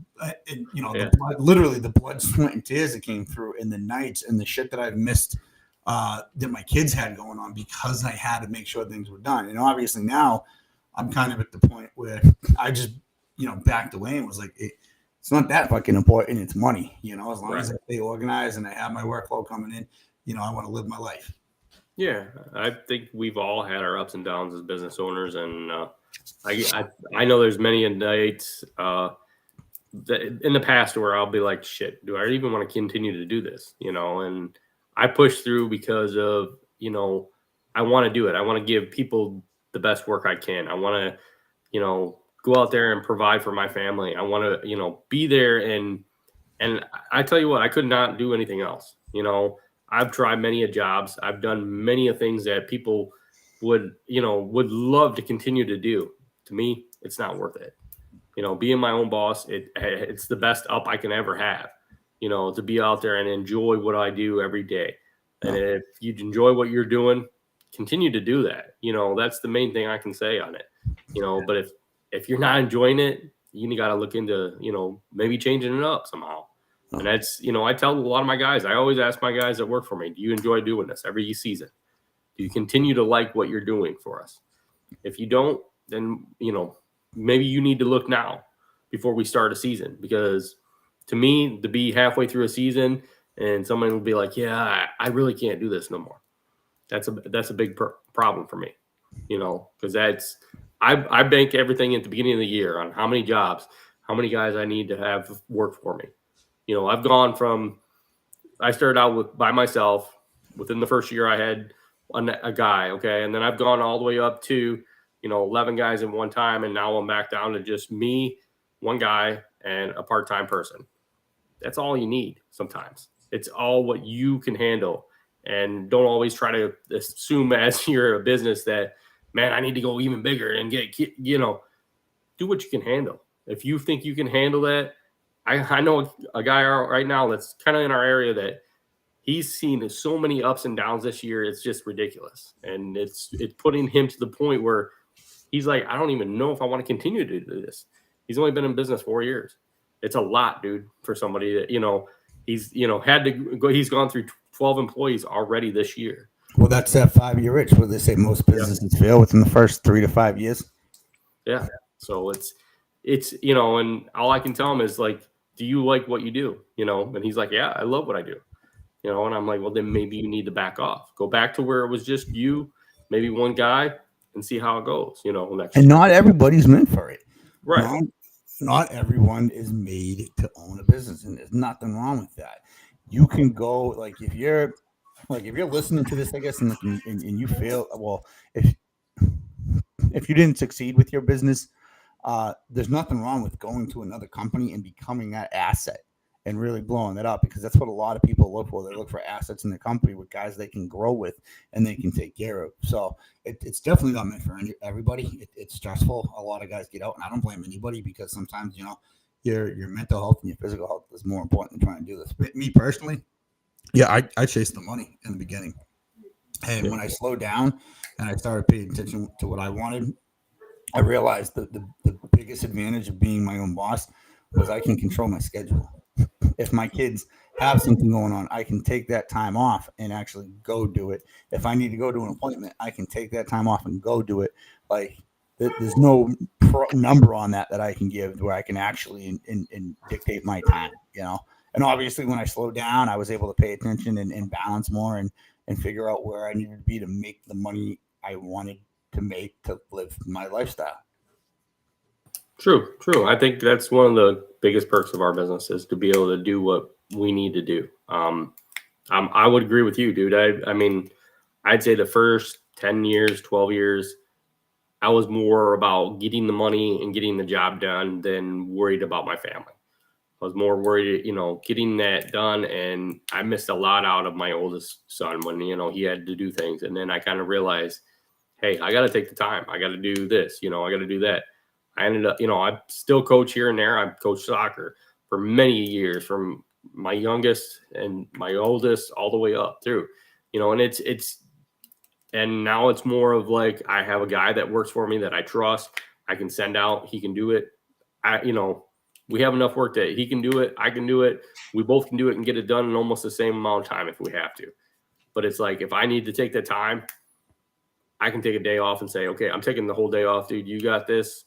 blood, literally the blood, sweat, and tears that came through in the nights and the shit that I've missed. That my kids had going on because I had to make sure things were done. And obviously now I'm kind of at the point where I just, backed away and was like, it's not that fucking important. It's money, you know. As long as I Right. stay organized and I have my workload coming in, you know, I want to live my life. Yeah, I think we've all had our ups and downs as business owners, and I know there's many nights in the past where I'll be like, shit, do I even want to continue to do this? You know, and I push through because of, you know, I want to do it. I want to give people the best work I can. I want to, you know, go out there and provide for my family. I want to, you know, be there and I tell you what, I could not do anything else. You know, I've tried many of jobs. I've done many of things that people would, you know, would love to continue to do. To me, it's not worth it. You know, being my own boss, it's the best up I can ever have. You know, to be out there and enjoy what I do every day. And if you enjoy what you're doing, continue to do that. You know, that's the main thing I can say on it. You know, but if you're not enjoying it, you got to look into, you know, maybe changing it up somehow. And that's, you know, I tell a lot of my guys, I always ask my guys that work for me, do you enjoy doing this every season? Do you continue to like what you're doing for us? If you don't, then, you know, maybe you need to look now before we start a season, because to me, to be halfway through a season and someone will be like, yeah, I really can't do this no more. That's a big problem for me, you know, because I bank everything at the beginning of the year on how many jobs, how many guys I need to have work for me. You know, I started out by myself. Within the first year I had a guy. Okay. And then I've gone all the way up to, you know, 11 guys at one time. And now I'm back down to just me, one guy, and a part-time person. That's all you need sometimes. It's all what you can handle. And don't always try to assume as you're a business that, man, I need to go even bigger and you know, do what you can handle. If you think you can handle that, I know a guy right now that's kind of in our area that he's seen so many ups and downs this year. It's just ridiculous. And it's putting him to the point where he's like, I don't even know if I want to continue to do this. He's only been in business 4 years. It's a lot, dude, for somebody that, you know, he's, you know, had to go, he's gone through 12 employees already this year. Well, that's that 5-year itch where they say most businesses fail within the first 3 to 5 years. Yeah. So it's, you know, and all I can tell him is like, do you like what you do? You know? And he's like, yeah, I love what I do. You know, and I'm like, well, then maybe you need to back off. Go back to where it was just you, maybe one guy, and see how it goes, you know, next And year. not everybody's meant for it. Right. Not everyone is made to own a business, and there's nothing wrong with that. You can go, like, if you're listening to this, I guess, and you feel, well, if you didn't succeed with your business, there's nothing wrong with going to another company and becoming that asset and really blowing it up, because that's what a lot of people look for. They look for assets in the company with guys they can grow with and they can take care of. So it's definitely not meant for everybody. It's stressful. A lot of guys get out, and I don't blame anybody, because sometimes, you know, your mental health and your physical health is more important than trying to do this. But me personally, yeah, I chased the money in the beginning. And when I slowed down and I started paying attention to what I wanted, I realized that the biggest advantage of being my own boss was I can control my schedule. If my kids have something going on, I can take that time off and actually go do it. If I need to go to an appointment, I can take that time off and go do it. Like, there's no number on that I can give where I can actually and dictate my time, you know. And obviously, when I slowed down, I was able to pay attention and balance more and figure out where I needed to be to make the money I wanted to make to live my lifestyle. True. I think that's one of the biggest perks of our business is to be able to do what we need to do. I would agree with you, dude. I mean, I'd say the first 10 years, 12 years, I was more about getting the money and getting the job done than worried about my family. I was more worried, you know, getting that done. And I missed a lot out of my oldest son when, you know, he had to do things. And then I kind of realized, hey, I got to take the time. I got to do this, you know, I got to do that. I ended up, you know, I still coach here and there. I've coached soccer for many years, from my youngest and my oldest all the way up through, you know, and and now it's more of like, I have a guy that works for me that I trust. I can send out, he can do it. You know, we have enough work that he can do it. I can do it. We both can do it and get it done in almost the same amount of time if we have to. But it's like, if I need to take the time, I can take a day off and say, okay, I'm taking the whole day off, dude. You got this.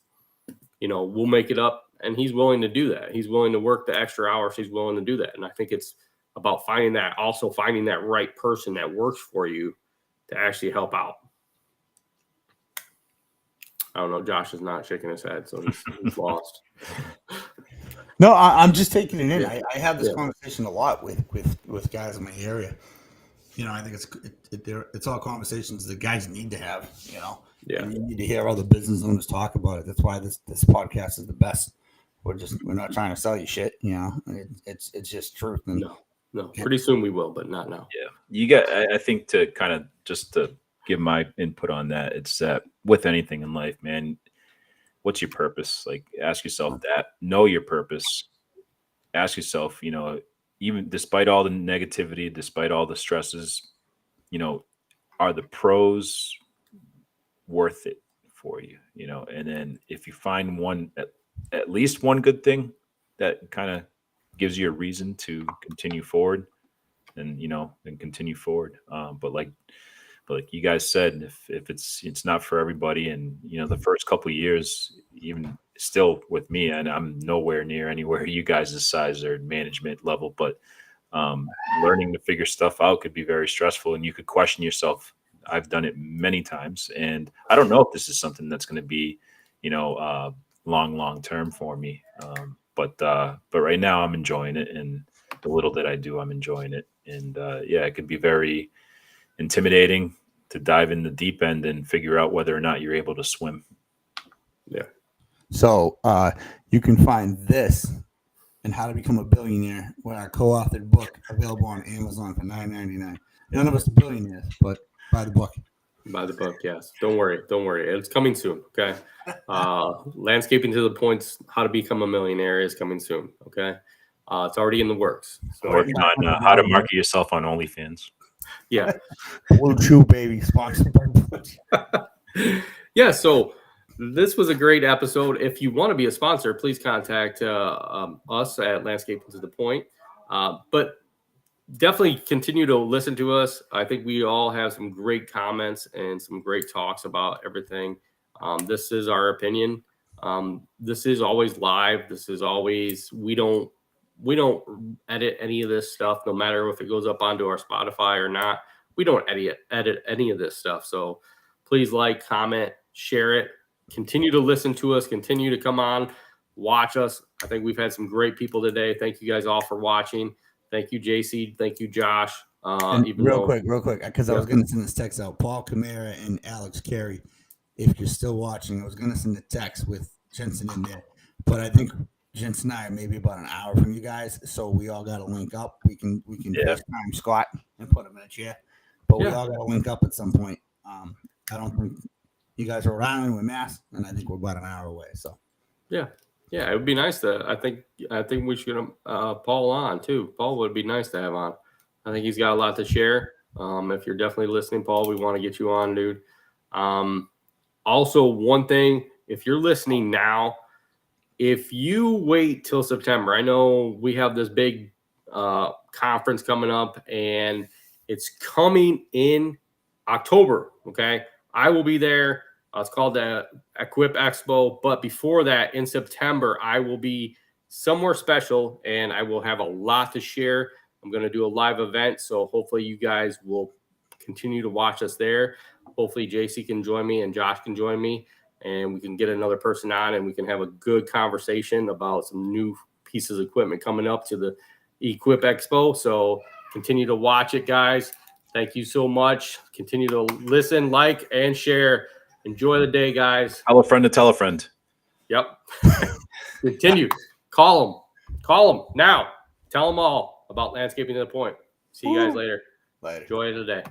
we'll make it up. And he's willing to do that. He's willing to work the extra hours. He's willing to do that. And I think it's about finding that right person that works for you to actually help out. I don't know. Josh is not shaking his head, so he's lost. No, I'm just taking it in. Yeah. I have this conversation a lot with guys in my area. I think it's all conversations that guys need to have. Yeah. And you need to hear other business owners talk about it. That's why this podcast is the best. We're not trying to sell you shit. It's just truth. And No. Pretty soon we will, but not now. Yeah, I think to kind of just to give my input on that, it's that with anything in life, man, what's your purpose? Like, ask yourself that. Know your purpose. Ask yourself, even despite all the negativity, despite all the stresses, are the pros worth it for you? And then if you find at least one good thing that kind of gives you a reason to continue forward, then continue forward. But like you guys said, if it's not for everybody, and the first couple of years, even still with me, and I'm nowhere near anywhere you guys' size or management level, but learning to figure stuff out could be very stressful, and you could question yourself. I've done it many times, and I don't know if this is something that's going to be, long term for me. But right now I'm enjoying it, and the little that I do, I'm enjoying it. And it could be very intimidating to dive in the deep end and figure out whether or not you're able to swim. Yeah. So you can find this and How to Become a Billionaire with our co-authored book available on Amazon for $9.99. None of us are billionaires, but buy the book. By the book, yes. Don't worry. It's coming soon. Okay. Landscaping to the Points, How to Become a Millionaire is coming soon. Okay. It's already in the works. So working on how to market yourself on OnlyFans. Yeah. Blue Chew, baby, sponsored by Blue Chew. Yeah. So this was a great episode. If you want to be a sponsor, please contact us at Landscaping to the Point. But definitely continue to listen to us. I think we all have some great comments and some great talks about everything. This is our opinion. This is always live. This is always, we don't edit any of this stuff, no matter if it goes up onto our Spotify or not. We don't edit any of this stuff. So please like, comment, share it. Continue to listen to us. Continue to come on, watch us. I think we've had some great people today. Thank you guys all for watching. Thank you, JC. Thank you, Josh. Real quick, because I was going to send this text out. Paul Camara and Alex Carey, if you're still watching, I was going to send a text with Jensen in there. But I think Jensen and I are maybe about an hour from you guys, so we all got to link up. We can FaceTime Scott and put him in a chair. But we all got to link up at some point. I don't think you guys are around with Mass, and I think we're about an hour away. So Yeah, it would be nice to. I think we should Paul on too. Paul would be nice to have on. I think he's got a lot to share. If you're definitely listening, Paul, we want to get you on, dude. Also, one thing, if you're listening now, if you wait till September, I know we have this big conference coming up, and it's coming in October. Okay, I will be there. It's called the Equip Expo. But before that, in September, I will be somewhere special, and I will have a lot to share. I'm going to do a live event, so hopefully you guys will continue to watch us there. Hopefully JC can join me and Josh can join me, and we can get another person on, and we can have a good conversation about some new pieces of equipment coming up to the Equip Expo. So continue to watch it, guys. Thank you so much. Continue to listen, like, and share. Enjoy the day, guys. Tell a friend to tell a friend. Yep. Continue. Call them now. Tell them all about Landscaping to the Point. See you guys later. later. Enjoy the day.